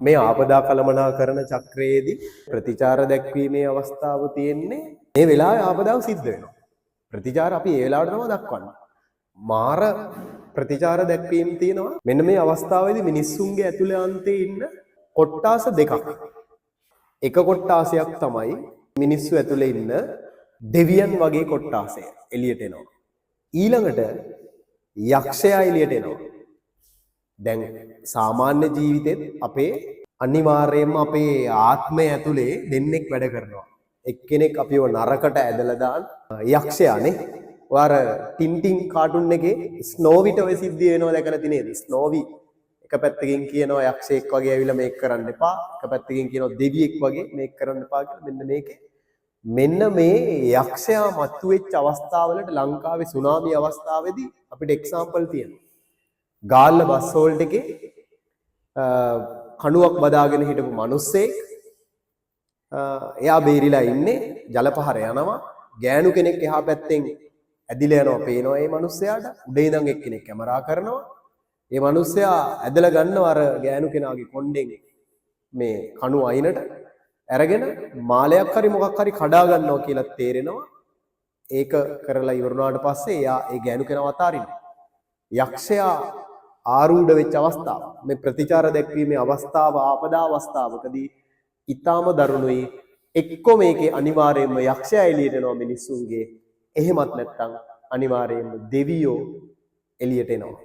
මේ ආපදා කළමනාකරණ චක්‍රයේදී ප්‍රතිචාර දැක්වීමේ අවස්ථාව තියෙන්නේ මේ වෙලාවේ ආපදාව සිද්ධ වෙනවා. ප්‍රතිචාර අපි ඒ වෙලාවට තමයි දක්වන්නේ. මාර ප්‍රතිචාර දැක්වීම තියෙනවා. මෙන්න මේ අවස්ථාවේදී මිනිස්සුන්ගේ ඇතුළේ අන්තයේ ඉන්න කොට්ටාස දෙකක්. එක කොට්ටාසයක් තමයි මිනිස්සු ඇතුළේ ඉන්න දෙවියන් වගේ කොට්ටාසය එළියට එනවා. ඊළඟට යක්ෂයා එළියට එනවා. දැන් සාමාන්‍ය ජීවිතෙත් අපේ අනිවාර්යයෙන්ම අපේ ආත්මය ඇතුලේ දෙන්නෙක් වැඩ කරනවා. එක්කෙනෙක් අපිව නරකට ඇදලා දාන යක්ෂයානේ. ඔයාර ටින්ටින් කාටුන් එකේ ස්නෝවිට ඔය සිද්ධිය වෙනවා දැකලා තියෙනේද? ස්නෝවි එක පැත්තකින් කියනවා යක්ෂයෙක් වගේ ඇවිල්ලා මේක කරන්න එපා. එක පැත්තකින් කියනවා දෙවියෙක් වගේ මේක කරන්න එපා කියලා. මෙන්න මේ යක්ෂයා මතුවෙච්ච අවස්ථාවලට ලංකාවේ සුනාමි අවස්ථාවේදී අපිට එක්සැම්පල් තියෙනවා. ගාල්ල බස් හෝල්ට් එකේ කණුවක් බදාගෙන හිටපු මිනිස්සෙක් එයා බේරිලා ඉන්නේ ජලපහර යනවා ගෑනු කෙනෙක් එහා පැත්තෙන් ඇදිලා යනවා පේනවා මේ මිනිස්සයාට උඩ ඉඳන් එක්කෙනෙක් කැමරා කරනවා මේ මිනිස්සයා ඇදලා ගන්නවා අර ගෑනු කෙනාගේ කොණ්ඩෙන් මේ කණුව අයිනට අරගෙන මාලයක් හරි මොකක් හරි කඩා ගන්නවා කියලා තේරෙනවා ඒක කරලා ඉවරනාට පස්සේ එයා ඒ ගෑනු කෙනාව අතාරිනවා යක්ෂයා ආරූඪ වෙච්ච අවස්ථාව මේ ප්‍රතිචාර දැක්වීමේ අවස්ථාව ආපදා අවස්ථාවකදී ඊටාම දරුණුයි එක්ක මේකේ අනිවාර්යයෙන්ම යක්ෂයා එළියට එනවා මිනිස්සුන්ගේ එහෙමත් නැත්නම් අනිවාර්යයෙන්ම දෙවියෝ එළියට එනවා